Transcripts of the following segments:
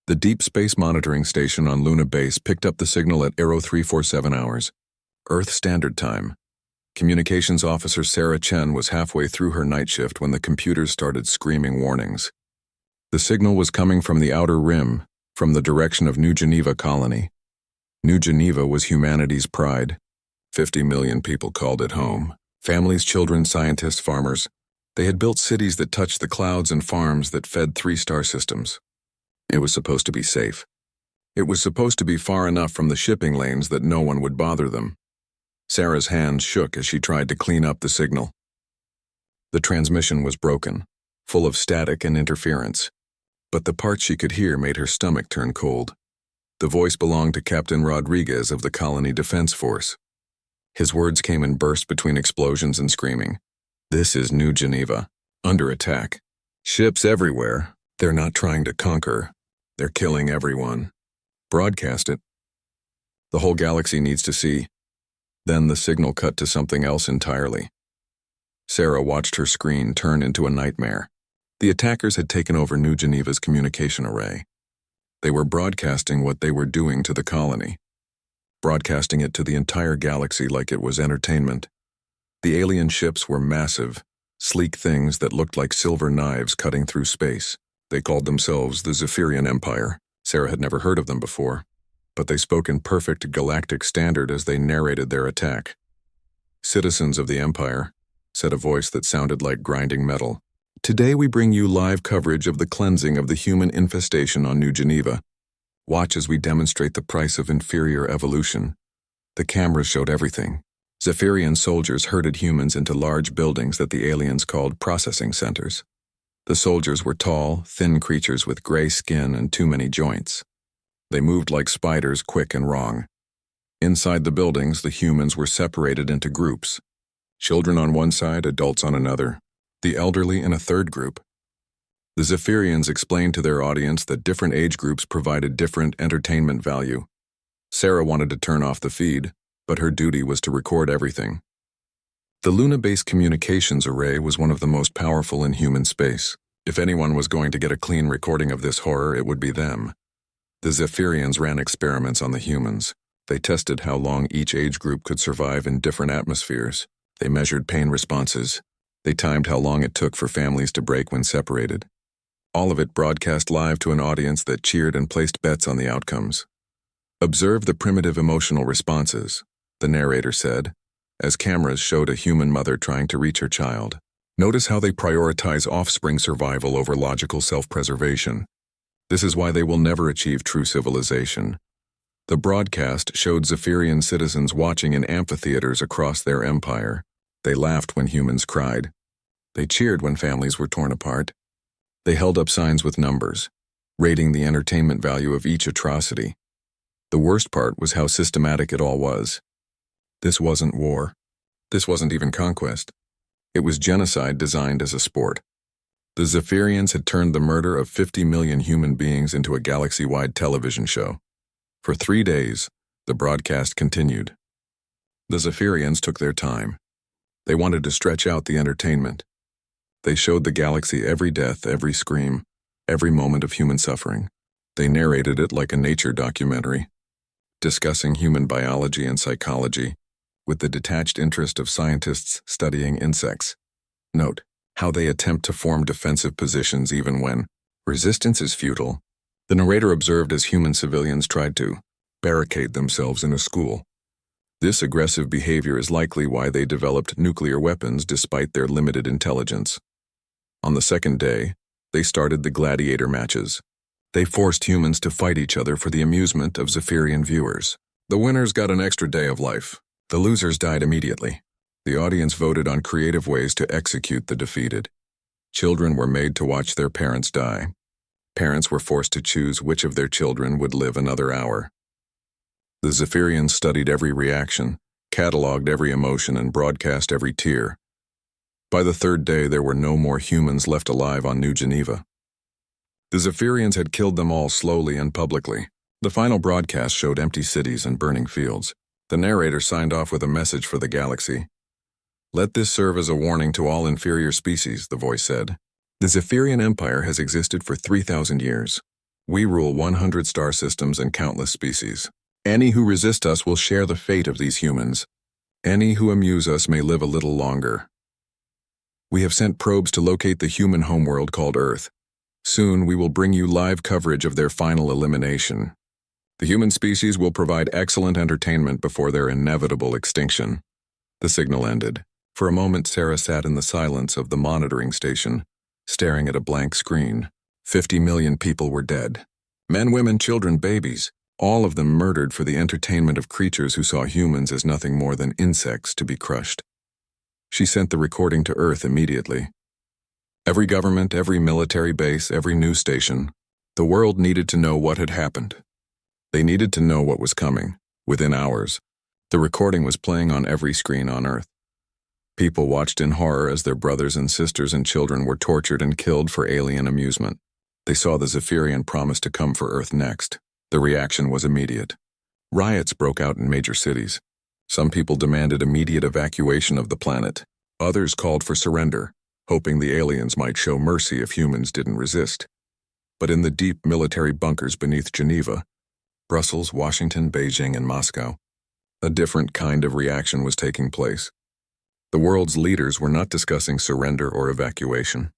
The Deep Space Monitoring Station on Luna Base picked up the signal at 0347 hours, Earth Standard Time. Communications Officer Sarah Chen was halfway through her night shift when the computers started screaming warnings. The signal was coming from the Outer Rim, from the direction of New Geneva Colony. New Geneva was humanity's pride. 50 million people called it home. Families, children, scientists, farmers. They had built cities that touched the clouds and farms that fed 3-star systems. It was supposed to be safe. It was supposed to be far enough from the shipping lanes that no one would bother them. Sarah's hands shook as she tried to clean up the signal. The transmission was broken, full of static and interference, but the parts she could hear made her stomach turn cold. The voice belonged to Captain Rodriguez of the Colony Defense Force. His words came in bursts between explosions and screaming. "This is New Geneva, under attack. Ships everywhere. They're not trying to conquer. They're killing everyone. Broadcast it. The whole galaxy needs to see." Then the signal cut to something else entirely. Sarah watched her screen turn into a nightmare. The attackers had taken over New Geneva's communication array. They were broadcasting what they were doing to the colony, broadcasting it to the entire galaxy like it was entertainment. The alien ships were massive, sleek things that looked like silver knives cutting through space. They called themselves the Zephyrian Empire. Sarah had never heard of them before, but they spoke in perfect galactic standard as they narrated their attack. "Citizens of the Empire," said a voice that sounded like grinding metal. "Today we bring you live coverage of the cleansing of the human infestation on New Geneva. Watch as we demonstrate the price of inferior evolution." The cameras showed everything. Zephyrian soldiers herded humans into large buildings that the aliens called processing centers. The soldiers were tall, thin creatures with gray skin and too many joints. They moved like spiders, quick and wrong. Inside the buildings, the humans were separated into groups. Children on one side, adults on another, the elderly in a third group. The Zephyrians explained to their audience that different age groups provided different entertainment value. Sarah wanted to turn off the feed, but her duty was to record everything. The Luna-based communications array was one of the most powerful in human space. If anyone was going to get a clean recording of this horror, it would be them. The Zephyrians ran experiments on the humans. They tested how long each age group could survive in different atmospheres. They measured pain responses. They timed how long it took for families to break when separated. All of it broadcast live to an audience that cheered and placed bets on the outcomes. "Observe the primitive emotional responses," the narrator said, as cameras showed a human mother trying to reach her child. "Notice how they prioritize offspring survival over logical self-preservation. This is why they will never achieve true civilization." The broadcast showed Zephyrian citizens watching in amphitheaters across their empire. They laughed when humans cried. They cheered when families were torn apart. They held up signs with numbers, rating the entertainment value of each atrocity. The worst part was how systematic it all was. This wasn't war. This wasn't even conquest. It was genocide designed as a sport. The Zephyrians had turned the murder of 50 million human beings into a galaxy-wide television show. For 3 days, the broadcast continued. The Zephyrians took their time. They wanted to stretch out the entertainment. They showed the galaxy every death, every scream, every moment of human suffering. They narrated it like a nature documentary, discussing human biology and psychology, with the detached interest of scientists studying insects. Note how they attempt to form defensive positions even when resistance is futile. The narrator observed as human civilians tried to barricade themselves in a school. This aggressive behavior is likely why they developed nuclear weapons despite their limited intelligence. On the second day, they started the gladiator matches. They forced humans to fight each other for the amusement of Zephyrian viewers. The winners got an extra day of life. The losers died immediately. The audience voted on creative ways to execute the defeated. Children were made to watch their parents die. Parents were forced to choose which of their children would live another hour. The Zephyrians studied every reaction, cataloged every emotion, and broadcast every tear. By the third day, there were no more humans left alive on New Geneva. The Zephyrians had killed them all slowly and publicly. The final broadcast showed empty cities and burning fields. The narrator signed off with a message for the galaxy. "Let this serve as a warning to all inferior species," the voice said. "The Zephyrian Empire has existed for 3,000 years. We rule 100 star systems and countless species. Any who resist us will share the fate of these humans. Any who amuse us may live a little longer. We have sent probes to locate the human homeworld called Earth. Soon we will bring you live coverage of their final elimination. The human species will provide excellent entertainment before their inevitable extinction. The signal ended. For a moment, Sarah sat in the silence of the monitoring station, staring at a blank screen. 50 million people were dead. Men, women, children, babies, all of them murdered for the entertainment of creatures who saw humans as nothing more than insects to be crushed. She sent the recording to Earth immediately. Every government, every military base, every news station, the world needed to know what had happened. They needed to know what was coming. Within hours, the recording was playing on every screen on Earth. People watched in horror as their brothers and sisters and children were tortured and killed for alien amusement. They saw the Zephyrian promise to come for Earth next. The reaction was immediate. Riots broke out in major cities. Some people demanded immediate evacuation of the planet. Others called for surrender, hoping the aliens might show mercy if humans didn't resist. But in the deep military bunkers beneath Geneva, Brussels, Washington, Beijing, and Moscow, a different kind of reaction was taking place. The world's leaders were not discussing surrender or evacuation.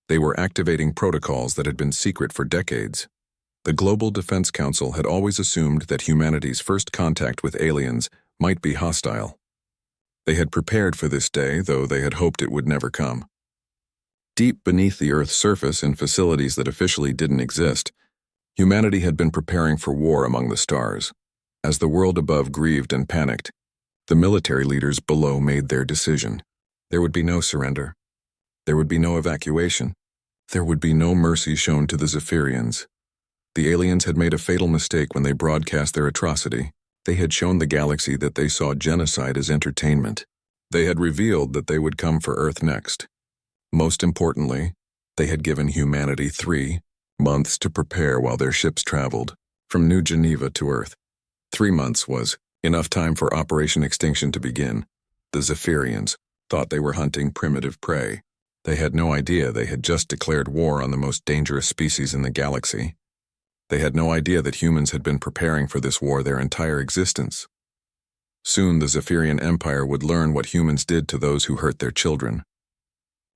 They were activating protocols that had been secret for decades. The Global Defense Council had always assumed that humanity's first contact with aliens might be hostile. They had prepared for this day, though they had hoped it would never come. Deep beneath the Earth's surface in facilities that officially didn't exist, humanity had been preparing for war among the stars. As the world above grieved and panicked, the military leaders below made their decision. There would be no surrender. There would be no evacuation. There would be no mercy shown to the Zephyrians. The aliens had made a fatal mistake when they broadcast their atrocity. They had shown the galaxy that they saw genocide as entertainment. They had revealed that they would come for Earth next. Most importantly, they had given humanity 3 months to prepare while their ships traveled from New Geneva to Earth. 3 months was enough time for Operation Extinction to begin. The Zephyrians thought they were hunting primitive prey. They had no idea they had just declared war on the most dangerous species in the galaxy. They had no idea that humans had been preparing for this war their entire existence. Soon the Zephyrian Empire would learn what humans did to those who hurt their children.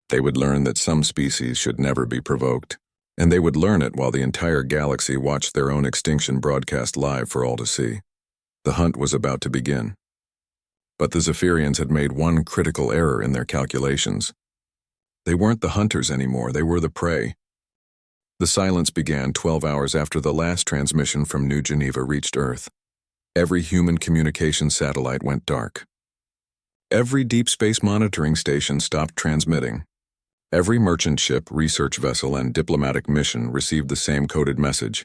They would learn that some species should never be provoked, and they would learn it while the entire galaxy watched their own extinction broadcast live for all to see. The hunt was about to begin. But the Zephyrians had made one critical error in their calculations. They weren't the hunters anymore, they were the prey. The silence began 12 hours after the last transmission from New Geneva reached Earth. Every human communication satellite went dark. Every deep space monitoring station stopped transmitting. Every merchant ship, research vessel, and diplomatic mission received the same coded message.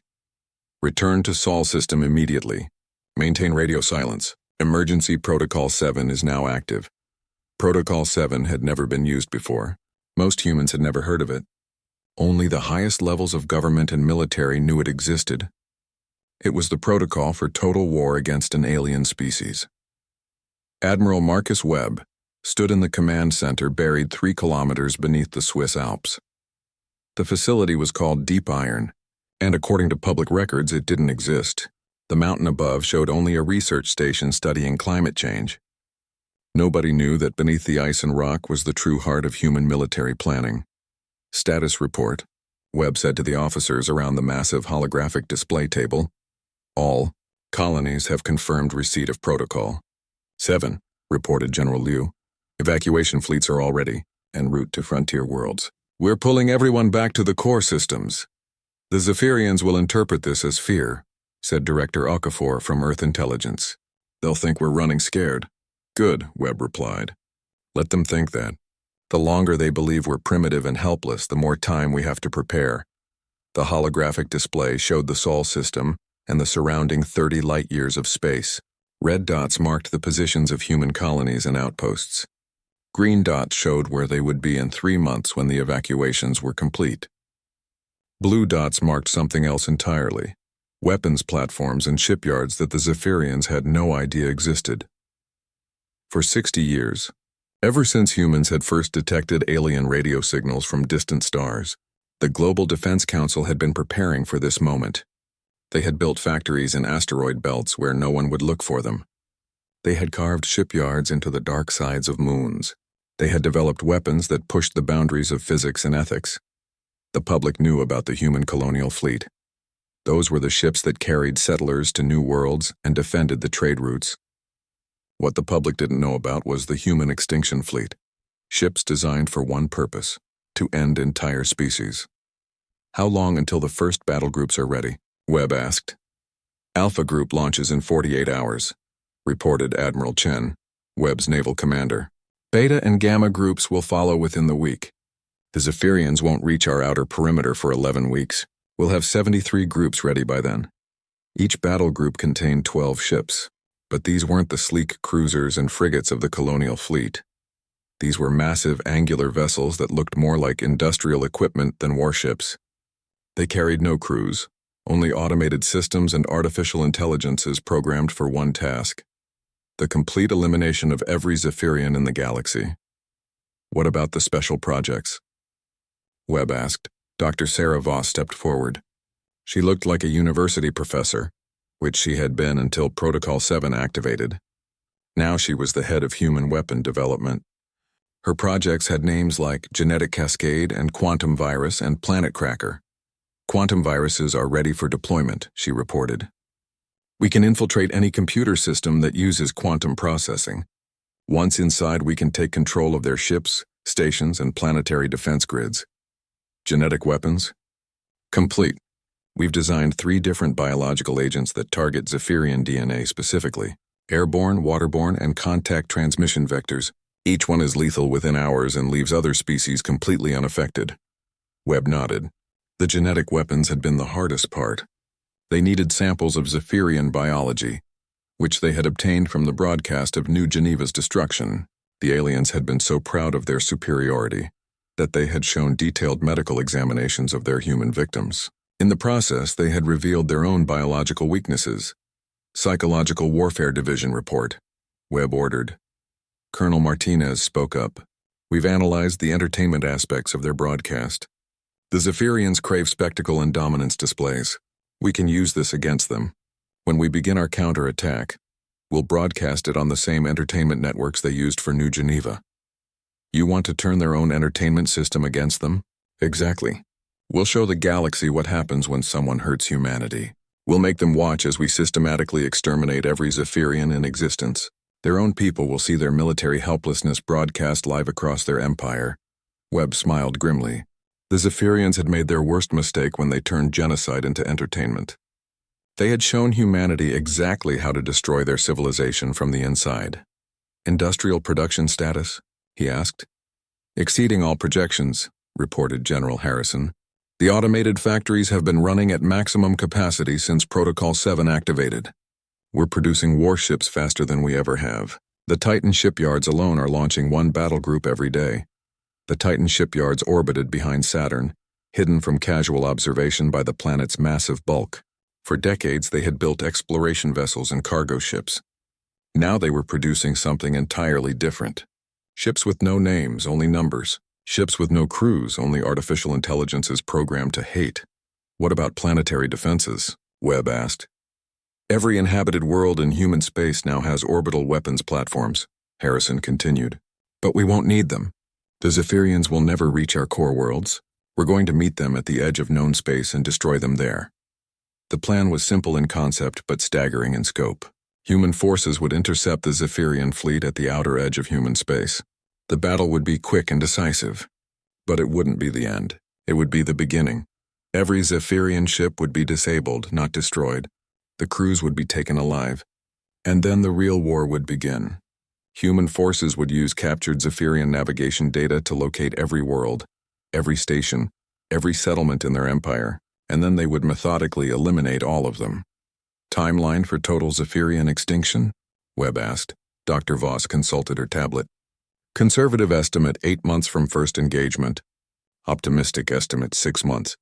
Return to Sol system immediately. Maintain radio silence. Emergency Protocol 7 is now active. Protocol 7 had never been used before. Most humans had never heard of it. Only the highest levels of government and military knew it existed. It was the protocol for total war against an alien species. Admiral Marcus Webb stood in the command center buried 3 kilometers beneath the Swiss Alps. The facility was called Deep Iron, and according to public records, it didn't exist. The mountain above showed only a research station studying climate change. Nobody knew that beneath the ice and rock was the true heart of human military planning. Status report, Webb said to the officers around the massive holographic display table. All colonies have confirmed receipt of Protocol 7, reported General Liu. Evacuation fleets are all ready, en route to frontier worlds. We're pulling everyone back to the core systems. The Zephyrians will interpret this as fear, said Director Okafor from Earth Intelligence. They'll think we're running scared. Good, Webb replied. Let them think that. The longer they believe we're primitive and helpless, the more time we have to prepare. The holographic display showed the Sol system and the surrounding 30 light-years of space. Red dots marked the positions of human colonies and outposts. Green dots showed where they would be in 3 months when the evacuations were complete. Blue dots marked something else entirely. Weapons platforms and shipyards that the Zephyrians had no idea existed. For 60 years, ever since humans had first detected alien radio signals from distant stars, The Global Defense Council had been preparing for this moment. They had built factories in asteroid belts where no one would look for them. They had carved shipyards into the dark sides of moons. They had developed weapons that pushed the boundaries of physics and ethics. The public knew about the human colonial fleet. Those were the ships that carried settlers to new worlds and defended the trade routes. What the public didn't know about was the human extinction fleet. Ships designed for one purpose: to end entire species. How long until the first battle groups are ready? Webb asked. Alpha Group launches in 48 hours, reported Admiral Chen, Webb's naval commander. Beta and Gamma groups will follow within the week. The Zephyrians won't reach our outer perimeter for 11 weeks. We'll have 73 groups ready by then. Each battle group contained 12 ships, but these weren't the sleek cruisers and frigates of the colonial fleet. These were massive angular vessels that looked more like industrial equipment than warships. They carried no crews, only automated systems and artificial intelligences programmed for one task: the complete elimination of every Zephyrian in the galaxy. What about the special projects? Webb asked. Dr. Sarah Voss stepped forward. She looked like a university professor, which she had been until Protocol 7 activated. Now she was the head of human weapon development. Her projects had names like Genetic Cascade and Quantum Virus and Planet Cracker. Quantum viruses are ready for deployment, she reported. We can infiltrate any computer system that uses quantum processing. Once inside, we can take control of their ships, stations, and planetary defense grids. Genetic weapons? Complete. We've designed 3 different biological agents that target Zephyrian DNA specifically: airborne, waterborne, and contact transmission vectors. Each one is lethal within hours and leaves other species completely unaffected. Webb nodded. The genetic weapons had been the hardest part. They needed samples of Zephyrian biology, which they had obtained from the broadcast of New Geneva's destruction. The aliens had been so proud of their superiority that they had shown detailed medical examinations of their human victims. In the process, they had revealed their own biological weaknesses. Psychological Warfare Division report, Webb ordered. Colonel Martinez spoke up. We've analyzed the entertainment aspects of their broadcast. The Zephyrians crave spectacle and dominance displays. We can use this against them. When we begin our counterattack, we'll broadcast it on the same entertainment networks they used for New Geneva. You want to turn their own entertainment system against them? Exactly. We'll show the galaxy what happens when someone hurts humanity. We'll make them watch as we systematically exterminate every Zephyrian in existence. Their own people will see their military helplessness broadcast live across their empire. Webb smiled grimly. The Zephyrians had made their worst mistake when they turned genocide into entertainment. They had shown humanity exactly how to destroy their civilization from the inside. Industrial production status? He asked. Exceeding all projections, reported General Harrison. The automated factories have been running at maximum capacity since Protocol 7 activated. We're producing warships faster than we ever have. The Titan shipyards alone are launching 1 battle group every day. The Titan shipyards orbited behind Saturn, hidden from casual observation by the planet's massive bulk. For decades, they had built exploration vessels and cargo ships. Now they were producing something entirely different. Ships with no names, only numbers. Ships with no crews, only artificial intelligences programmed to hate. What about planetary defenses? Webb asked. Every inhabited world in human space now has orbital weapons platforms, Harrison continued. But we won't need them. The Zephyrians will never reach our core worlds. We're going to meet them at the edge of known space and destroy them there. The plan was simple in concept but staggering in scope. Human forces would intercept the Zephyrian fleet at the outer edge of human space. The battle would be quick and decisive. But it wouldn't be the end. It would be the beginning. Every Zephyrian ship would be disabled, not destroyed. The crews would be taken alive. And then the real war would begin. Human forces would use captured Zephyrian navigation data to locate every world, every station, every settlement in their empire, and then they would methodically eliminate all of them. Timeline for total Zephyrian extinction? Webb asked. Dr. Voss consulted her tablet. Conservative estimate 8 months from first engagement. Optimistic estimate 6 months.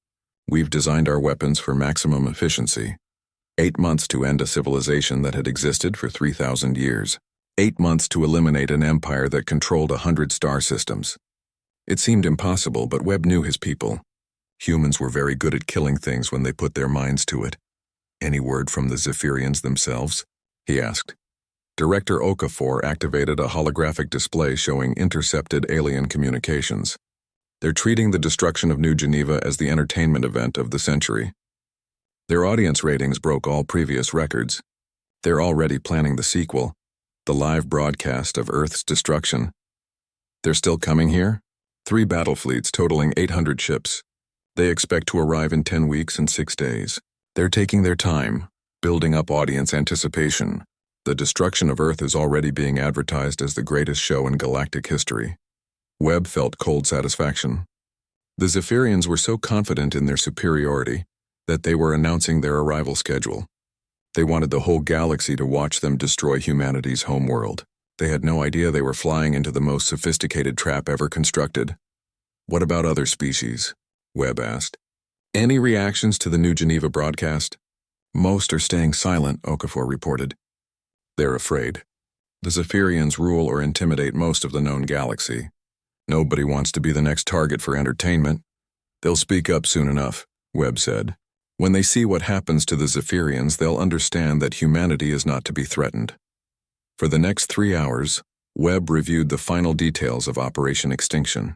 We've designed our weapons for maximum efficiency. 8 months to end a civilization that had existed for 3,000 years. 8 months to eliminate an empire that controlled 100 star systems. It seemed impossible, but Webb knew his people. Humans were very good at killing things when they put their minds to it. Any word from the Zephyrians themselves? He asked. Director Okafor activated a holographic display showing intercepted alien communications. They're treating the destruction of New Geneva as the entertainment event of the century. Their audience ratings broke all previous records. They're already planning the sequel, the live broadcast of Earth's destruction. They're still coming here? 3 battle fleets totaling 800 ships. They expect to arrive in 10 weeks and 6 days. They're taking their time, building up audience anticipation. The destruction of Earth is already being advertised as the greatest show in galactic history. Webb felt cold satisfaction. The Zephyrians were so confident in their superiority that they were announcing their arrival schedule. They wanted the whole galaxy to watch them destroy humanity's homeworld. They had no idea they were flying into the most sophisticated trap ever constructed. What about other species? Webb asked. Any reactions to the New Geneva broadcast? Most are staying silent, Okafor reported. They're afraid. The Zephyrians rule or intimidate most of the known galaxy. Nobody wants to be the next target for entertainment. They'll speak up soon enough, Webb said. When they see what happens to the Zephyrians, they'll understand that humanity is not to be threatened. For the next 3 hours, Webb reviewed the final details of Operation Extinction.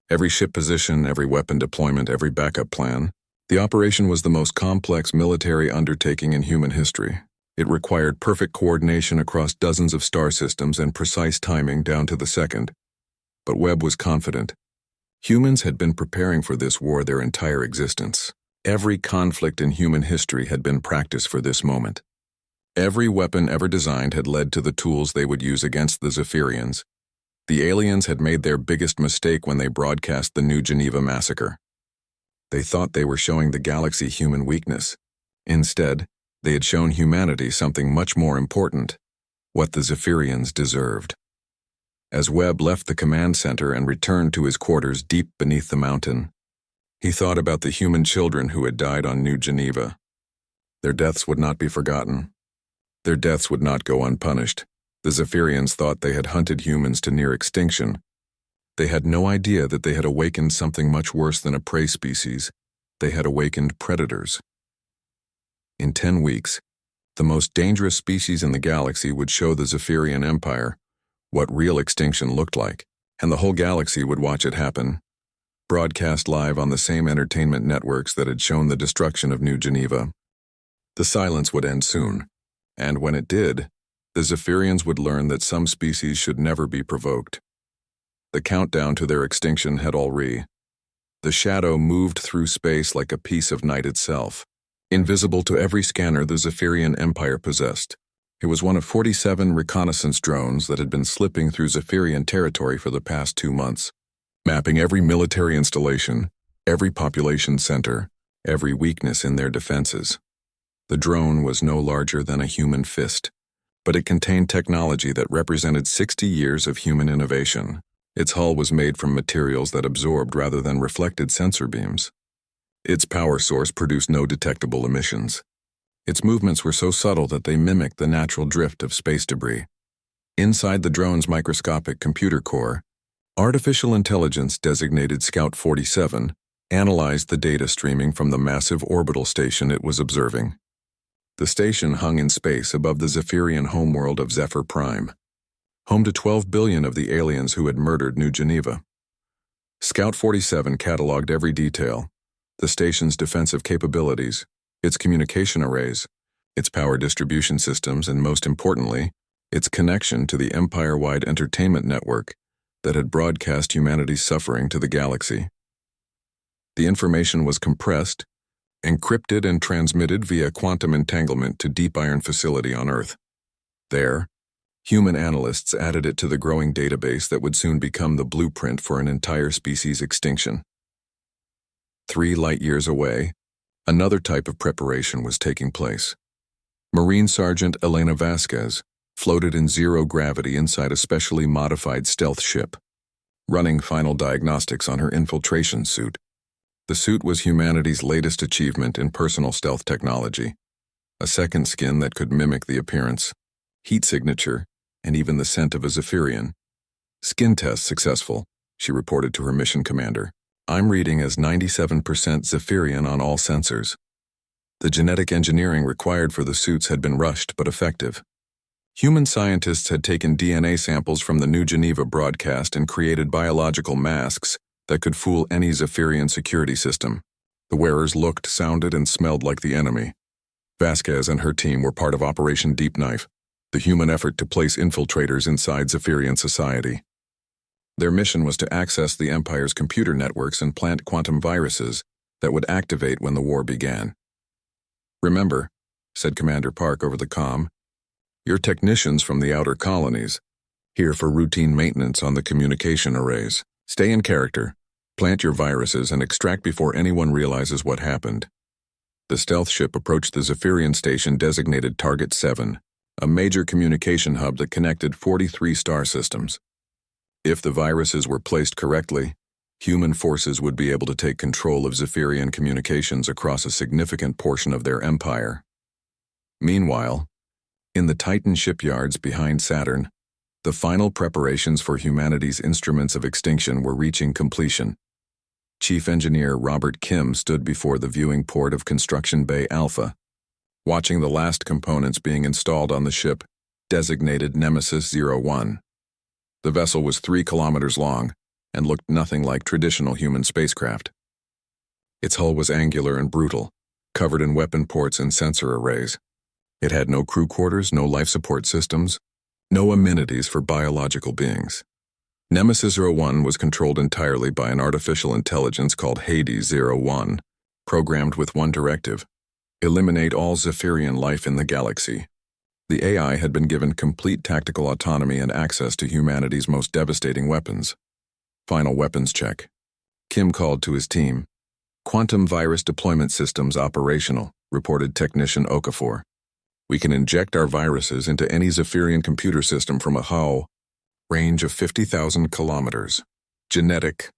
Every ship position, every weapon deployment, every backup plan. The operation was the most complex military undertaking in human history. It required perfect coordination across dozens of star systems and precise timing down to the second. But Webb was confident. Humans had been preparing for this war their entire existence. Every conflict in human history had been practice for this moment. Every weapon ever designed had led to the tools they would use against the Zephyrians. The aliens had made their biggest mistake when they broadcast the New Geneva massacre. They thought they were showing the galaxy human weakness. Instead, they had shown humanity something much more important, what the Zephyrians deserved. As Webb left the command center and returned to his quarters deep beneath the mountain, he thought about the human children who had died on New Geneva. Their deaths would not be forgotten. Their deaths would not go unpunished. The Zephyrians thought they had hunted humans to near extinction. They had no idea that they had awakened something much worse than a prey species. They had awakened predators. In 10 weeks, the most dangerous species in the galaxy would show the Zephyrian Empire what real extinction looked like, and the whole galaxy would watch it happen, broadcast live on the same entertainment networks that had shown the destruction of New Geneva. The silence would end soon, and when it did, the Zephyrians would learn that some species should never be provoked. The countdown to their extinction had already. The shadow moved through space like a piece of night itself, invisible to every scanner the Zephyrian Empire possessed. It was one of 47 reconnaissance drones that had been slipping through Zephyrian territory for the past 2 months, mapping every military installation, every population center, every weakness in their defenses. The drone was no larger than a human fist, but it contained technology that represented 60 years of human innovation. Its hull was made from materials that absorbed rather than reflected sensor beams. Its power source produced no detectable emissions. Its movements were so subtle that they mimicked the natural drift of space debris. Inside the drone's microscopic computer core, artificial intelligence designated Scout 47 analyzed the data streaming from the massive orbital station it was observing. The station hung in space above the Zephyrian homeworld of Zephyr Prime, home to 12 billion of the aliens who had murdered New Geneva. Scout 47 cataloged every detail: the station's defensive capabilities, its communication arrays, its power distribution systems, and most importantly, its connection to the empire-wide entertainment network that had broadcast humanity's suffering to the galaxy. The information was compressed, encrypted, and transmitted via quantum entanglement to Deep Iron Facility on Earth. There, human analysts added it to the growing database that would soon become the blueprint for an entire species extinction. 3 light-years away, another type of preparation was taking place. Marine Sergeant Elena Vasquez floated in zero gravity inside a specially modified stealth ship, running final diagnostics on her infiltration suit. The suit was humanity's latest achievement in personal stealth technology, a second skin that could mimic the appearance, heat signature, and even the scent of a Zephyrian. Skin test successful, she reported to her mission commander. I'm reading as 97% Zephyrian on all sensors. The genetic engineering required for the suits had been rushed but effective. Human scientists had taken DNA samples from the New Geneva broadcast and created biological masks that could fool any Zephyrian security system. The wearers looked, sounded, and smelled like the enemy. Vasquez and her team were part of Operation Deep Knife, the human effort to place infiltrators inside Zephyrian society. Their mission was to access the Empire's computer networks and plant quantum viruses that would activate when the war began. "Remember," said Commander Park over the comm, "you're technicians from the outer colonies, here for routine maintenance on the communication arrays. Stay in character, plant your viruses, and extract before anyone realizes what happened." The stealth ship approached the Zephyrian station designated Target 7, a major communication hub that connected 43 star systems. If the viruses were placed correctly, human forces would be able to take control of Zephyrian communications across a significant portion of their empire. Meanwhile, in the Titan shipyards behind Saturn, the final preparations for humanity's instruments of extinction were reaching completion. Chief Engineer Robert Kim stood before the viewing port of Construction Bay Alpha, watching the last components being installed on the ship, designated Nemesis 01. The vessel was 3 kilometers long and looked nothing like traditional human spacecraft. Its hull was angular and brutal, covered in weapon ports and sensor arrays. It had no crew quarters, no life support systems, no amenities for biological beings. Nemesis 01 was controlled entirely by an artificial intelligence called Hades 01, programmed with one directive: eliminate all Zephyrian life in the galaxy. The AI had been given complete tactical autonomy and access to humanity's most devastating weapons. Final weapons check. Kim called to his team. "Quantum virus deployment systems operational," reported Technician Okafor. "We can inject our viruses into any Zephyrian computer system from a hull range of 50,000 kilometers. Genetic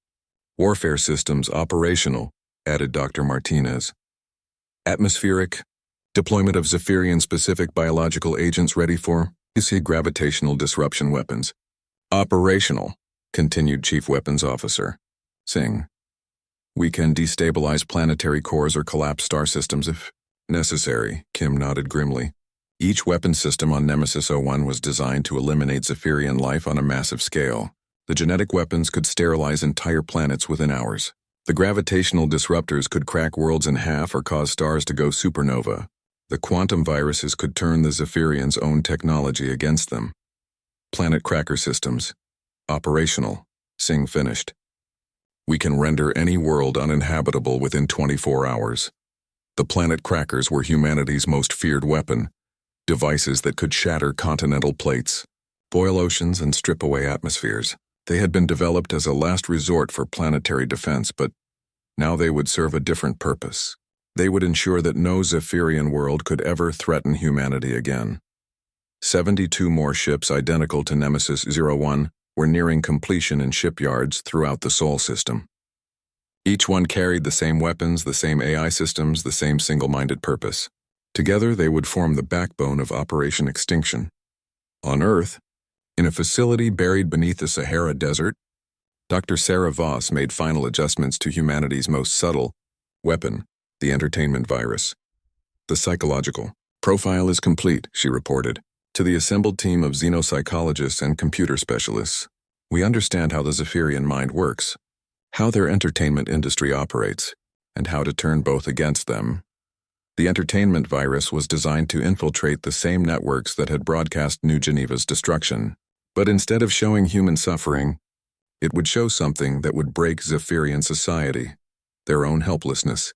warfare systems operational," added Dr. Martinez. "Atmospheric deployment of Zephyrian-specific biological agents ready for gravitational disruption weapons. Operational," continued Chief Weapons Officer Singh. "We can destabilize planetary cores or collapse star systems if necessary," Kim nodded grimly. Each weapon system on Nemesis 01 was designed to eliminate Zephyrian life on a massive scale. The genetic weapons could sterilize entire planets within hours. The gravitational disruptors could crack worlds in half or cause stars to go supernova. The quantum viruses could turn the Zephyrians' own technology against them. Planet cracker systems. Operational, Singh finished. "We can render any world uninhabitable within 24 hours. The planet crackers were humanity's most feared weapon, devices that could shatter continental plates, boil oceans, and strip away atmospheres. They had been developed as a last resort for planetary defense, but now they would serve a different purpose. They would ensure that no Zephyrian world could ever threaten humanity again." 72 more ships identical to Nemesis 01 were nearing completion in shipyards throughout the Sol system. Each one carried the same weapons, the same AI systems, the same single-minded purpose. Together, they would form the backbone of Operation Extinction. On Earth, in a facility buried beneath the Sahara Desert, Dr. Sarah Voss made final adjustments to humanity's most subtle weapon, the entertainment virus. "The psychological profile is complete," she reported. To the assembled team of xenopsychologists and computer specialists, "We understand how the Zephyrian mind works, how their entertainment industry operates, and how to turn both against them. The entertainment virus was designed to infiltrate the same networks that had broadcast New Geneva's destruction. But instead of showing human suffering, it would show something that would break Zephyrian society, their own helplessness.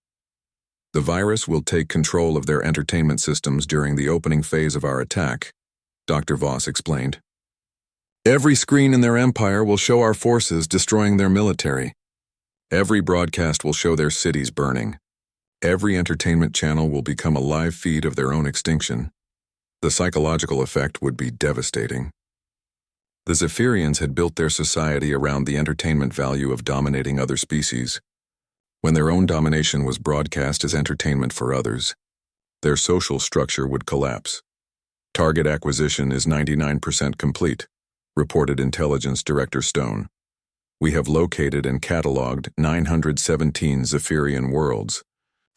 The virus will take control of their entertainment systems during the opening phase of our attack," Dr. Voss explained. "Every screen in their empire will show our forces destroying their military. Every broadcast will show their cities burning. Every entertainment channel will become a live feed of their own extinction. The psychological effect would be devastating." The Zephyrians had built their society around the entertainment value of dominating other species. When their own domination was broadcast as entertainment for others, their social structure would collapse. "Target acquisition is 99% complete," reported Intelligence Director Stone. We have located and cataloged 917 Zephyrian worlds,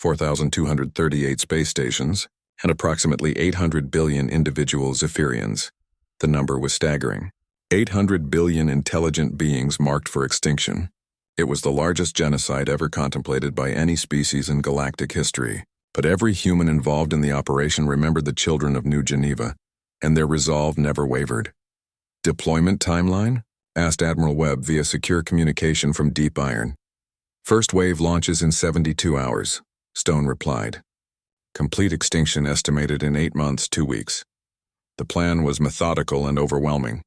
4,238 space stations, and approximately 800 billion individual Zephyrians. The number was staggering. 800 billion intelligent beings marked for extinction. It was the largest genocide ever contemplated by any species in galactic history. But every human involved in the operation remembered the children of New Geneva, and their resolve never wavered. Deployment timeline? Asked Admiral Webb via secure communication from Deep Iron. First wave launches in 72 hours, Stone replied. Complete extinction estimated in 8 months, 2 weeks. The plan was methodical and overwhelming.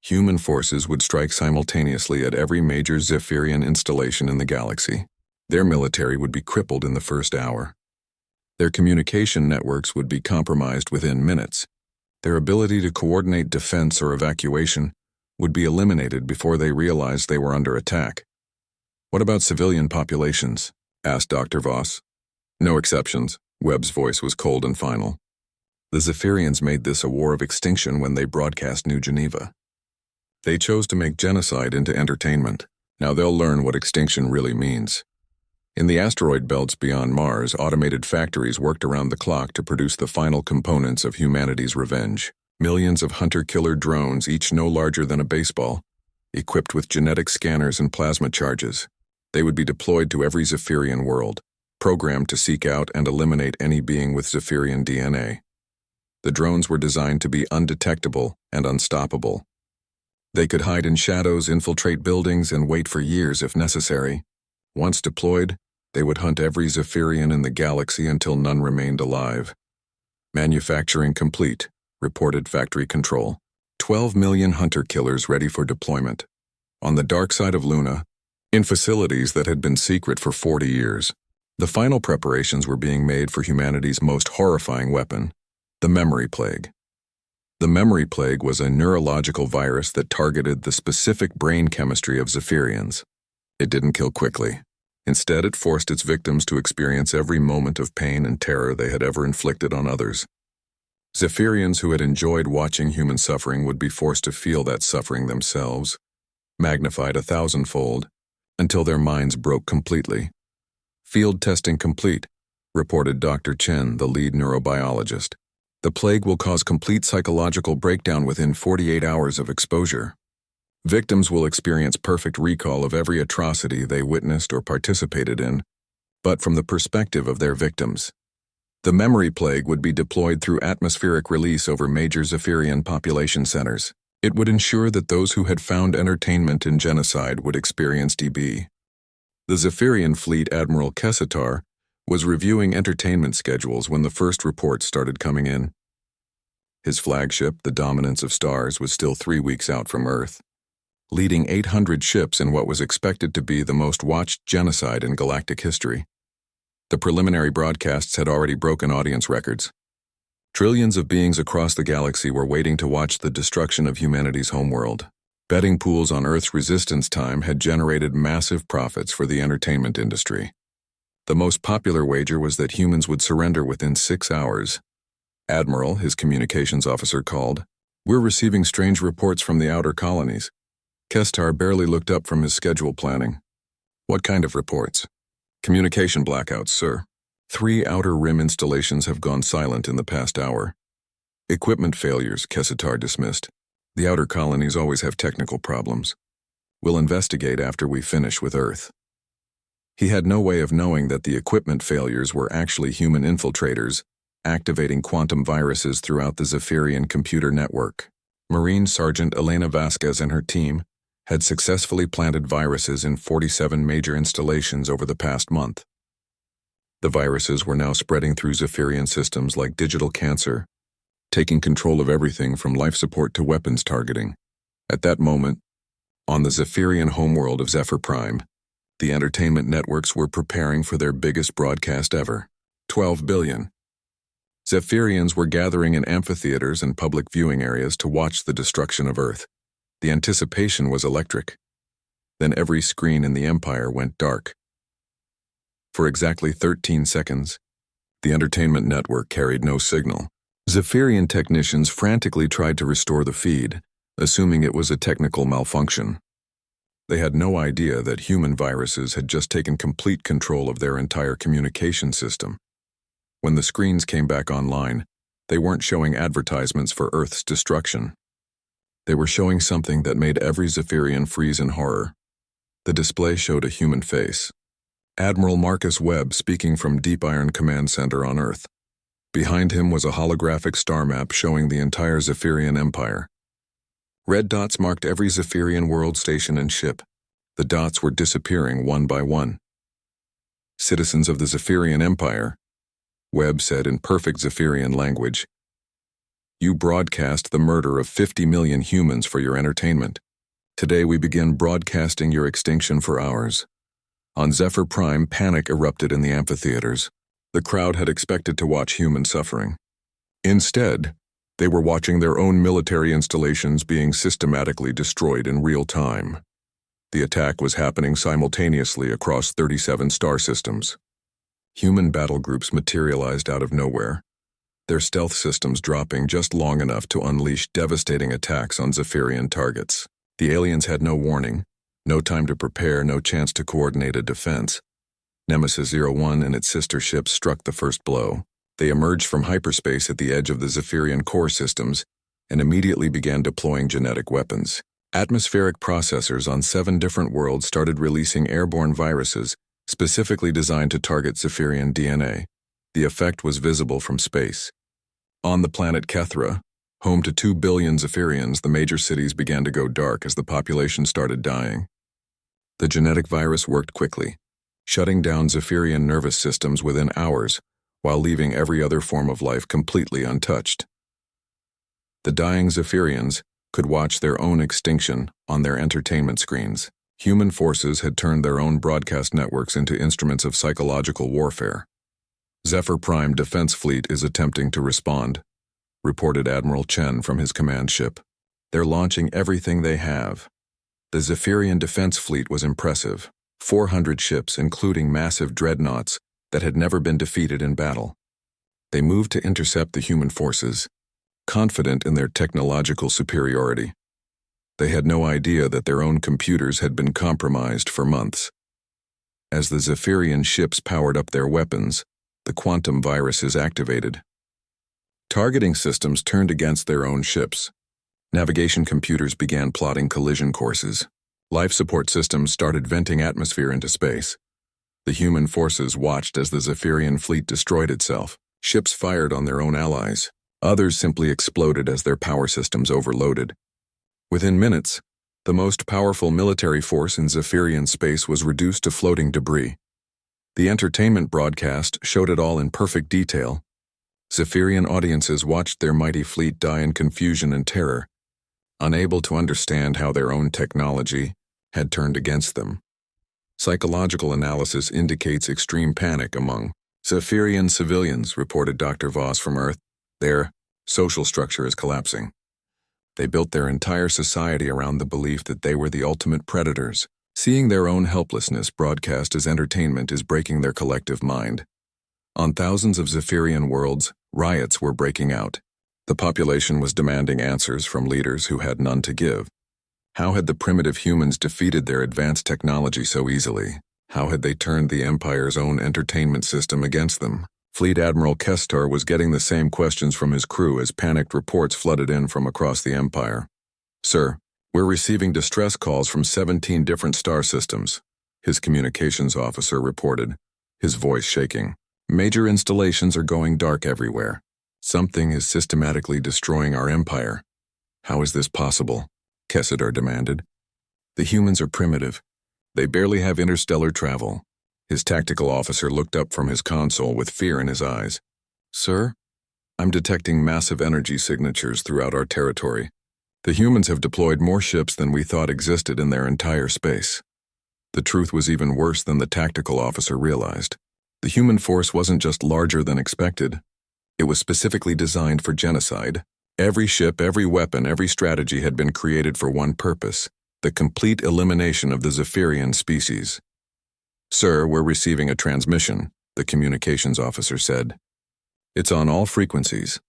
Human forces would strike simultaneously at every major Zephyrian installation in the galaxy. Their military would be crippled in the first hour. Their communication networks would be compromised within minutes. Their ability to coordinate defense or evacuation would be eliminated before they realized they were under attack. What about civilian populations? Asked Dr. Voss. No exceptions. Webb's voice was cold and final. The Zephyrians made this a war of extinction when they broadcast New Geneva. They chose to make genocide into entertainment. Now they'll learn what extinction really means. In the asteroid belts beyond Mars, automated factories worked around the clock to produce the final components of humanity's revenge. Millions of hunter-killer drones, each no larger than a baseball, equipped with genetic scanners and plasma charges. They would be deployed to every Zephyrian world, programmed to seek out and eliminate any being with Zephyrian DNA. The drones were designed to be undetectable and unstoppable. They could hide in shadows, infiltrate buildings, and wait for years if necessary. Once deployed, they would hunt every Zephyrian in the galaxy until none remained alive. Manufacturing complete, reported Factory Control. 12 million hunter-killers ready for deployment. On the dark side of Luna, in facilities that had been secret for 40 years. The final preparations were being made for humanity's most horrifying weapon, the memory plague. The memory plague was a neurological virus that targeted the specific brain chemistry of Zephyrians. It didn't kill quickly. Instead, it forced its victims to experience every moment of pain and terror they had ever inflicted on others. Zephyrians who had enjoyed watching human suffering would be forced to feel that suffering themselves, magnified 1,000-fold, until their minds broke completely. Field testing complete, reported Dr. Chen, the lead neurobiologist. The plague will cause complete psychological breakdown within 48 hours of exposure. Victims will experience perfect recall of every atrocity they witnessed or participated in, but from the perspective of their victims. The memory plague would be deployed through atmospheric release over major Zephyrian population centers. It would ensure that those who had found entertainment in genocide would experience DB. The Zephyrian fleet Admiral Kessitar was reviewing entertainment schedules when the first reports started coming in. His flagship, the Dominance of Stars, was still 3 weeks out from Earth, leading 800 ships in what was expected to be the most watched genocide in galactic history. The preliminary broadcasts had already broken audience records. Trillions of beings across the galaxy were waiting to watch the destruction of humanity's homeworld. Betting pools on Earth's resistance time had generated massive profits for the entertainment industry. The most popular wager was that humans would surrender within 6 hours. Admiral, his communications officer, called. "We're receiving strange reports from the outer colonies." Kestar barely looked up from his schedule planning. "What kind of reports?" "Communication blackouts, sir. 3 outer rim installations have gone silent in the past hour." "Equipment failures," Kessitar dismissed. "The outer colonies always have technical problems. We'll investigate after we finish with Earth." He had no way of knowing that the equipment failures were actually human infiltrators, activating quantum viruses throughout the Zephyrian computer network. Marine Sergeant Elena Vasquez and her team had successfully planted viruses in 47 major installations over the past month. The viruses were now spreading through Zephyrian systems like digital cancer, taking control of everything from life support to weapons targeting. At that moment, on the Zephyrian homeworld of Zephyr Prime, the entertainment networks were preparing for their biggest broadcast ever. 12 billion. Zephyrians were gathering in amphitheaters and public viewing areas to watch the destruction of Earth. The anticipation was electric. Then every screen in the Empire went dark. For exactly 13 seconds, the entertainment network carried no signal. Zephyrian technicians frantically tried to restore the feed, assuming it was a technical malfunction. They had no idea that human viruses had just taken complete control of their entire communication system. When the screens came back online, they weren't showing advertisements for Earth's destruction. They were showing something that made every Zephyrian freeze in horror. The display showed a human face. Admiral Marcus Webb speaking from Deep Iron Command Center on Earth. Behind him was a holographic star map showing the entire Zephyrian Empire. Red dots marked every Zephyrian world station and ship. The dots were disappearing one by one. Citizens of the Zephyrian Empire, Webb said in perfect Zephyrian language, you broadcast the murder of 50 million humans for your entertainment. Today we begin broadcasting your extinction for ours. On Zephyr Prime, panic erupted in the amphitheaters. The crowd had expected to watch human suffering. Instead, they were watching their own military installations being systematically destroyed in real time. The attack was happening simultaneously across 37 star systems. Human battle groups materialized out of nowhere, their stealth systems dropping just long enough to unleash devastating attacks on Zephyrian targets. The aliens had no warning, no time to prepare, no chance to coordinate a defense. Nemesis 01 and its sister ships struck the first blow. They emerged from hyperspace at the edge of the Zephyrian core systems and immediately began deploying genetic weapons. Atmospheric processors on 7 different worlds started releasing airborne viruses specifically designed to target Zephyrian DNA. The effect was visible from space. On the planet Kethra, home to 2 billion Zephyrians, the major cities began to go dark as the population started dying. The genetic virus worked quickly, shutting down Zephyrian nervous systems within hours, while leaving every other form of life completely untouched. The dying Zephyrians could watch their own extinction on their entertainment screens. Human forces had turned their own broadcast networks into instruments of psychological warfare. Zephyr Prime Defense Fleet is attempting to respond, reported Admiral Chen from his command ship. They're launching everything they have. The Zephyrian Defense Fleet was impressive. 400 ships, including massive dreadnoughts that had never been defeated in battle. They moved to intercept the human forces, confident in their technological superiority. They had no idea that their own computers had been compromised for months. As the Zephyrian ships powered up their weapons, the quantum virus is activated. Targeting systems turned against their own ships. Navigation computers began plotting collision courses. Life support systems started venting atmosphere into space. The human forces watched as the Zephyrian fleet destroyed itself. Ships fired on their own allies. Others simply exploded as their power systems overloaded. Within minutes, the most powerful military force in Zephyrian space was reduced to floating debris. The entertainment broadcast showed it all in perfect detail. Zephyrian audiences watched their mighty fleet die in confusion and terror, unable to understand how their own technology had turned against them. Psychological analysis indicates extreme panic among Zephyrian civilians, reported Dr. Voss from Earth. Their social structure is collapsing. They built their entire society around the belief that they were the ultimate predators. Seeing their own helplessness broadcast as entertainment is breaking their collective mind. On thousands of Zephyrian worlds, riots were breaking out. The population was demanding answers from leaders who had none to give. How had the primitive humans defeated their advanced technology so easily? How had they turned the Empire's own entertainment system against them? Fleet Admiral Kestar was getting the same questions from his crew as panicked reports flooded in from across the Empire. Sir, we're receiving distress calls from 17 different star systems, his communications officer reported, his voice shaking. Major installations are going dark everywhere. Something is systematically destroying our empire. How is this possible? Kessidar demanded. The humans are primitive. They barely have interstellar travel. His tactical officer looked up from his console with fear in his eyes. Sir, I'm detecting massive energy signatures throughout our territory. The humans have deployed more ships than we thought existed in their entire space. The truth was even worse than the tactical officer realized. The human force wasn't just larger than expected. It was specifically designed for genocide. Every ship, every weapon, every strategy had been created for one purpose: the complete elimination of the Zephyrian species. Sir, we're receiving a transmission, the communications officer said. It's on all frequencies.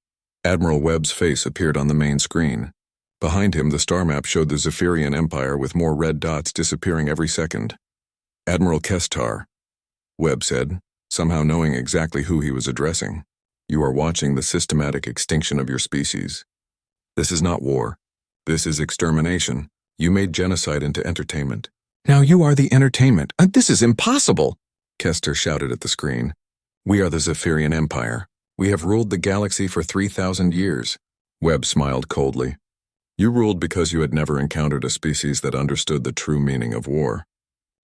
Admiral Webb's face appeared on the main screen. Behind him, the star map showed the Zephyrian Empire with more red dots disappearing every second. "Admiral Kestar," Webb said, somehow knowing exactly who he was addressing. "You are watching the systematic extinction of your species. This is not war. This is extermination. You made genocide into entertainment." "Now you are the entertainment. This is impossible!" Kester shouted at the screen. "We are the Zephyrian Empire. We have ruled the galaxy for 3,000 years. Webb smiled coldly. "You ruled because you had never encountered a species that understood the true meaning of war.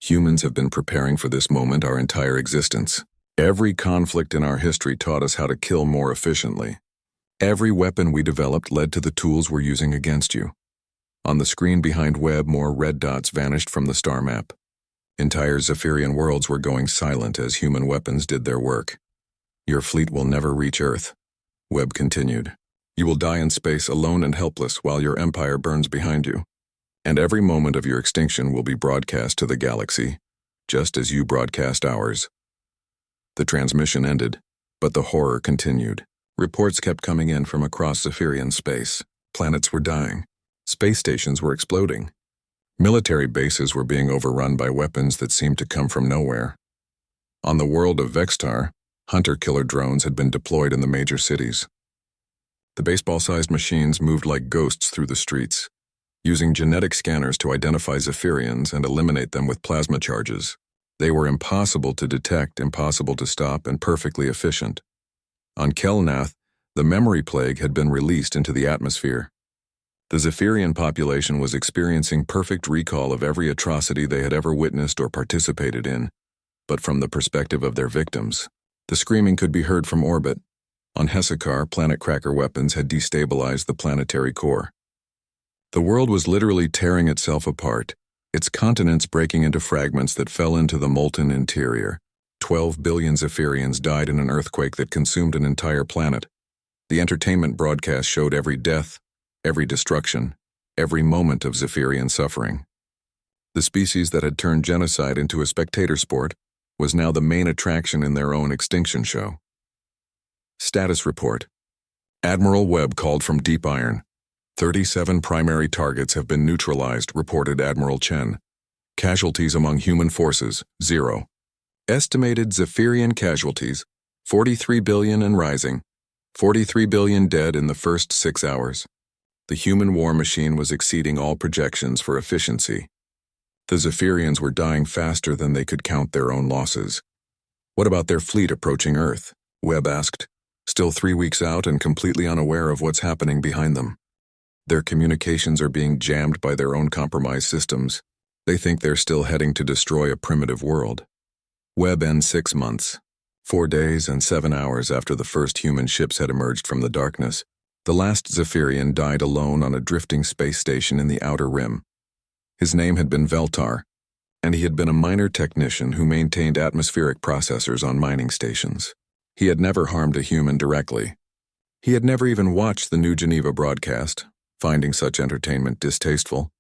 Humans have been preparing for this moment our entire existence. Every conflict in our history taught us how to kill more efficiently. Every weapon we developed led to the tools we're using against you." On the screen behind Webb, more red dots vanished from the star map. Entire Zephyrian worlds were going silent as human weapons did their work. "Your fleet will never reach Earth," Webb continued. "You will die in space alone and helpless while your empire burns behind you. And every moment of your extinction will be broadcast to the galaxy, just as you broadcast ours." The transmission ended, but the horror continued. Reports kept coming in from across Zephyrian space. Planets were dying. Space stations were exploding. Military bases were being overrun by weapons that seemed to come from nowhere. On the world of Vextar, hunter-killer drones had been deployed in the major cities. The baseball-sized machines moved like ghosts through the streets, using genetic scanners to identify Zephyrians and eliminate them with plasma charges. They were impossible to detect, impossible to stop, and perfectly efficient. On Kelnath, the memory plague had been released into the atmosphere. The Zephyrian population was experiencing perfect recall of every atrocity they had ever witnessed or participated in, but from the perspective of their victims. The screaming could be heard from orbit. On Hesekar, planet cracker weapons had destabilized the planetary core. The world was literally tearing itself apart, its continents breaking into fragments that fell into the molten interior. 12 billion Zephyrians died in an earthquake that consumed an entire planet. The entertainment broadcast showed every death, every destruction, every moment of Zephyrian suffering. The species that had turned genocide into a spectator sport was now the main attraction in their own extinction show. Status report. Admiral Webb called from Deep Iron. 37 primary targets have been neutralized, reported Admiral Chen. Casualties among human forces, 0. Estimated Zephyrian casualties, 43 billion and rising. 43 billion dead in the first 6 hours. The human war machine was exceeding all projections for efficiency. The Zephyrians were dying faster than they could count their own losses. "What about their fleet approaching Earth?" Webb asked, still 3 weeks out and completely unaware of what's happening behind them. "Their communications are being jammed by their own compromised systems. They think they're still heading to destroy a primitive world." Webb ends 6 months, 4 days and 7 hours after the first human ships had emerged from the darkness. The last Zephyrian died alone on a drifting space station in the Outer Rim. His name had been Veltar, and he had been a minor technician who maintained atmospheric processors on mining stations. He had never harmed a human directly. He had never even watched the New Geneva broadcast, finding such entertainment distasteful.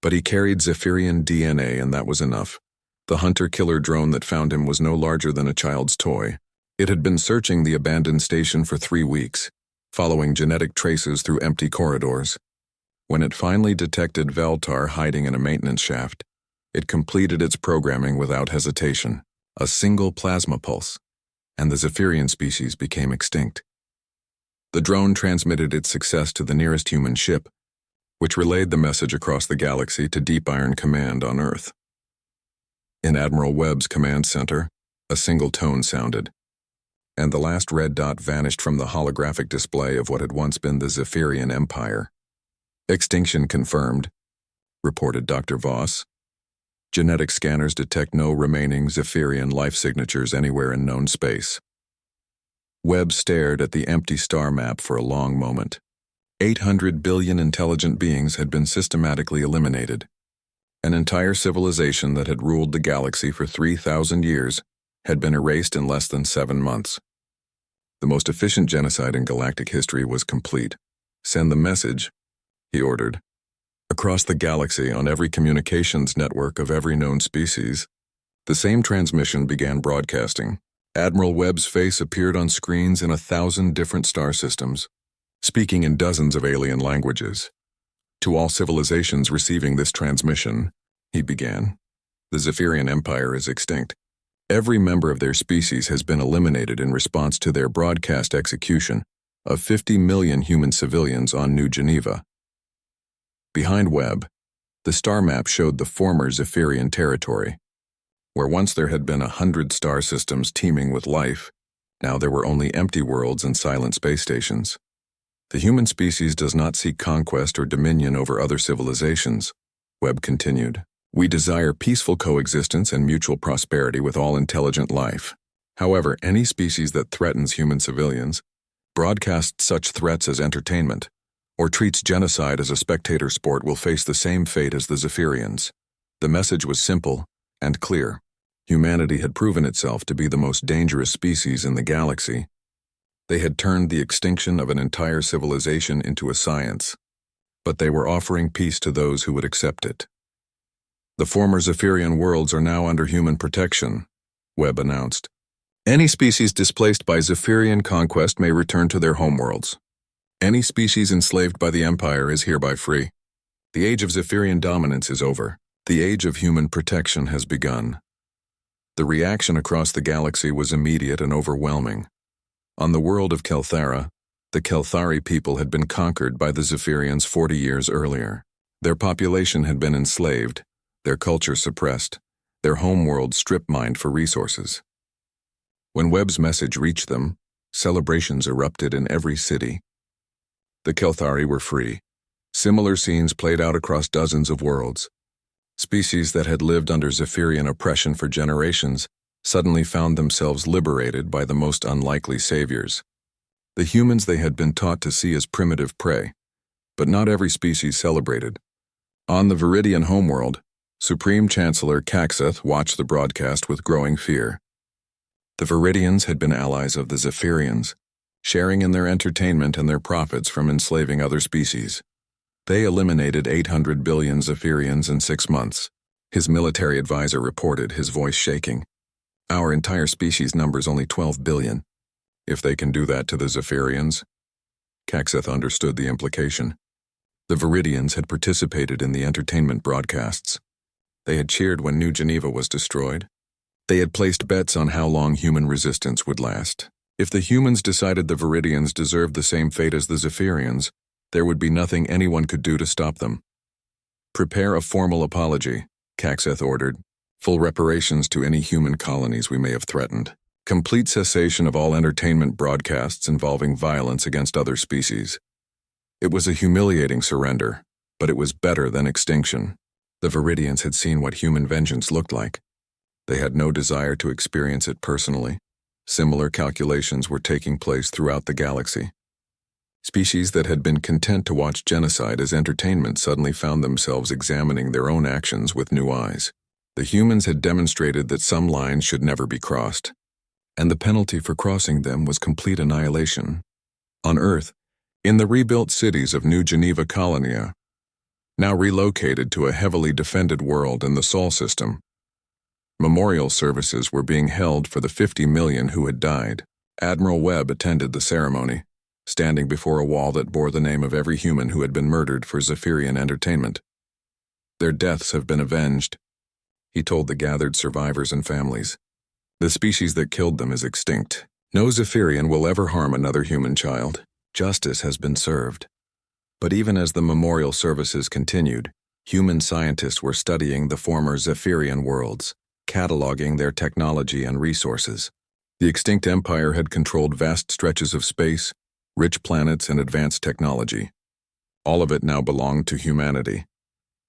But he carried Zephyrian DNA, and that was enough. The hunter-killer drone that found him was no larger than a child's toy. It had been searching the abandoned station for 3 weeks, following genetic traces through empty corridors. When it finally detected Veltar hiding in a maintenance shaft, it completed its programming without hesitation. A single plasma pulse, and the Zephyrian species became extinct. The drone transmitted its success to the nearest human ship, which relayed the message across the galaxy to Deep Iron Command on Earth. In Admiral Webb's command center, a single tone sounded, and the last red dot vanished from the holographic display of what had once been the Zephyrian Empire. "Extinction confirmed," reported Dr. Voss. "Genetic scanners detect no remaining Zephyrian life signatures anywhere in known space." Webb stared at the empty star map for a long moment. 800 billion intelligent beings had been systematically eliminated. An entire civilization that had ruled the galaxy for 3,000 years had been erased in less than 7 months. The most efficient genocide in galactic history was complete. "Send the message," he ordered. Across the galaxy, on every communications network of every known species, the same transmission began broadcasting. Admiral Webb's face appeared on screens in 1,000 different star systems, speaking in dozens of alien languages. To all civilizations receiving this transmission, he began, the Zephyrian Empire is extinct. Every member of their species has been eliminated in response to their broadcast execution of 50 million human civilians on New Geneva. Behind Webb, the star map showed the former Zephyrian territory. Where once there had been 100 star systems teeming with life, now there were only empty worlds and silent space stations. The human species does not seek conquest or dominion over other civilizations, Webb continued. We desire peaceful coexistence and mutual prosperity with all intelligent life. However, any species that threatens human civilians, broadcasts such threats as entertainment, or treats genocide as a spectator sport will face the same fate as the Zephyrians. The message was simple and clear. Humanity had proven itself to be the most dangerous species in the galaxy. They had turned the extinction of an entire civilization into a science, but they were offering peace to those who would accept it. The former Zephyrian worlds are now under human protection, Webb announced. Any species displaced by Zephyrian conquest may return to their homeworlds. Any species enslaved by the Empire is hereby free. The age of Zephyrian dominance is over. The age of human protection has begun. The reaction across the galaxy was immediate and overwhelming. On the world of Kelthara, the Kelthari people had been conquered by the Zephyrians 40 years earlier. Their population had been enslaved, their culture suppressed, their homeworld strip-mined for resources. When Webb's message reached them, celebrations erupted in every city. The Kelthari were free. Similar scenes played out across dozens of worlds. Species that had lived under Zephyrian oppression for generations suddenly found themselves liberated by the most unlikely saviors. The humans they had been taught to see as primitive prey, but not every species celebrated. On the Viridian homeworld, Supreme Chancellor Caxeth watched the broadcast with growing fear. The Viridians had been allies of the Zephyrians, sharing in their entertainment and their profits from enslaving other species. They eliminated 800 billion Zephyrians in 6 months. His military advisor reported, his voice shaking. Our entire species numbers only 12 billion. If they can do that to the Zephyrians, Caxeth understood the implication. The Viridians had participated in the entertainment broadcasts. They had cheered when New Geneva was destroyed. They had placed bets on how long human resistance would last. If the humans decided the Viridians deserved the same fate as the Zephyrians, there would be nothing anyone could do to stop them. Prepare a formal apology, Caxeth ordered. Full reparations to any human colonies we may have threatened. Complete cessation of all entertainment broadcasts involving violence against other species. It was a humiliating surrender, but it was better than extinction. The Viridians had seen what human vengeance looked like. They had no desire to experience it personally. Similar calculations were taking place throughout the galaxy. Species that had been content to watch genocide as entertainment suddenly found themselves examining their own actions with new eyes. The humans had demonstrated that some lines should never be crossed, and the penalty for crossing them was complete annihilation. On Earth, in the rebuilt cities of New Geneva Colonia, now relocated to a heavily defended world in the Sol system, memorial services were being held for the 50 million who had died. Admiral Webb attended the ceremony, standing before a wall that bore the name of every human who had been murdered for Zephyrian entertainment. Their deaths have been avenged, he told the gathered survivors and families. The species that killed them is extinct. No Zephyrian will ever harm another human child. Justice has been served. But even as the memorial services continued, human scientists were studying the former Zephyrian worlds, cataloging their technology and resources. The extinct empire had controlled vast stretches of space, rich planets, and advanced technology. All of it now belonged to humanity.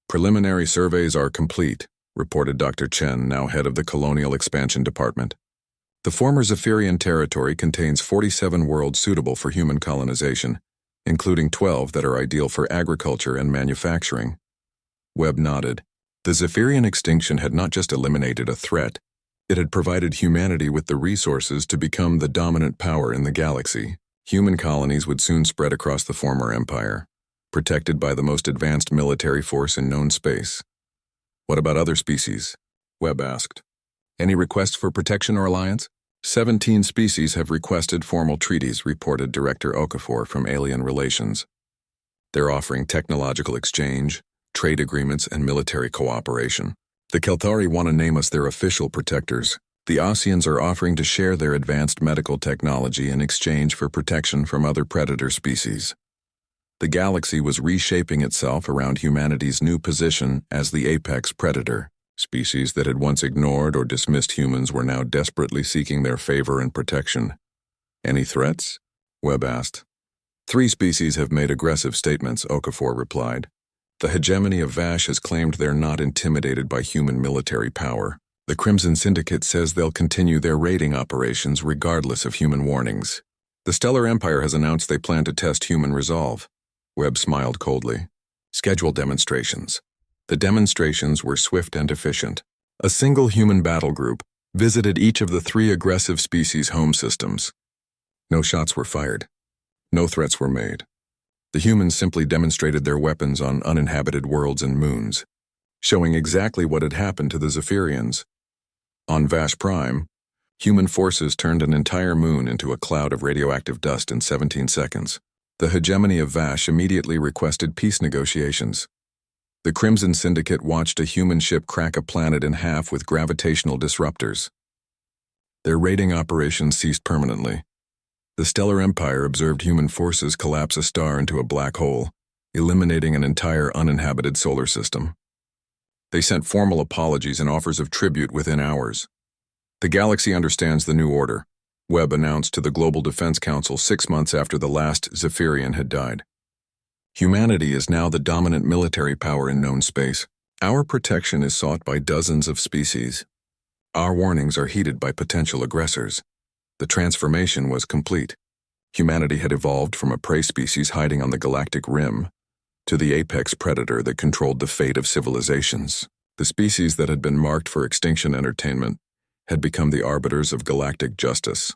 Preliminary surveys are complete, reported Dr. Chen, now head of the Colonial Expansion Department. The former Zephyrian territory contains 47 worlds suitable for human colonization, including 12 that are ideal for agriculture and manufacturing. Webb nodded. The Zephyrian extinction had not just eliminated a threat, it had provided humanity with the resources to become the dominant power in the galaxy. Human colonies would soon spread across the former empire, protected by the most advanced military force in known space. What about other species? Webb asked. Any requests for protection or alliance? 17 species have requested formal treaties, reported Director Okafor from Alien Relations. They're offering technological exchange, trade agreements, and military cooperation. The Kelthari want to name us their official protectors. The Oseans are offering to share their advanced medical technology in exchange for protection from other predator species. The galaxy was reshaping itself around humanity's new position as the apex predator. Species that had once ignored or dismissed humans were now desperately seeking their favor and protection. Any threats? Webb asked. 3 species have made aggressive statements, Okafor replied. The hegemony of Vash has claimed they're not intimidated by human military power. The Crimson Syndicate says they'll continue their raiding operations regardless of human warnings. The Stellar Empire has announced they plan to test human resolve. Webb smiled coldly. Schedule demonstrations. The demonstrations were swift and efficient. A single human battle group visited each of the 3 aggressive species' home systems. No shots were fired. No threats were made. The humans simply demonstrated their weapons on uninhabited worlds and moons, showing exactly what had happened to the Zephyrians. On Vash Prime, human forces turned an entire moon into a cloud of radioactive dust in 17 seconds. The hegemony of Vash immediately requested peace negotiations. The Crimson Syndicate watched a human ship crack a planet in half with gravitational disruptors. Their raiding operations ceased permanently. The Stellar Empire observed human forces collapse a star into a black hole, eliminating an entire uninhabited solar system. They sent formal apologies and offers of tribute within hours. The galaxy understands the new order, Webb announced to the Global Defense Council 6 months after the last Zephyrian had died. Humanity is now the dominant military power in known space. Our protection is sought by dozens of species. Our warnings are heeded by potential aggressors. The transformation was complete. Humanity had evolved from a prey species hiding on the galactic rim to the apex predator that controlled the fate of civilizations. The species that had been marked for extinction entertainment had become the arbiters of galactic justice.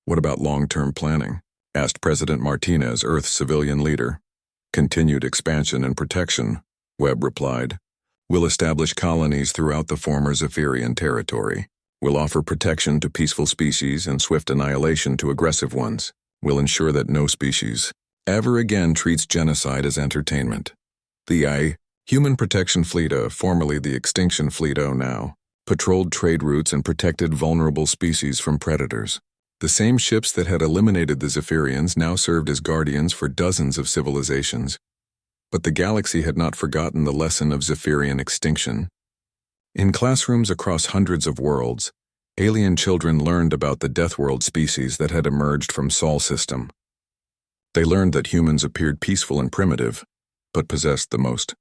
What about long-term planning? Asked President Martinez, Earth's civilian leader. Continued expansion and protection, Webb replied. We'll establish colonies throughout the former Zephyrian territory. We'll offer protection to peaceful species and swift annihilation to aggressive ones. We'll ensure that no species ever again treats genocide as entertainment. The Human Protection Fleet, formerly the Extinction Fleet now, patrolled trade routes and protected vulnerable species from predators. The same ships that had eliminated the Zephyrians now served as guardians for dozens of civilizations. But the galaxy had not forgotten the lesson of Zephyrian extinction. In classrooms across hundreds of worlds, alien children learned about the Deathworld species that had emerged from Sol system. They learned that humans appeared peaceful and primitive, but possessed the most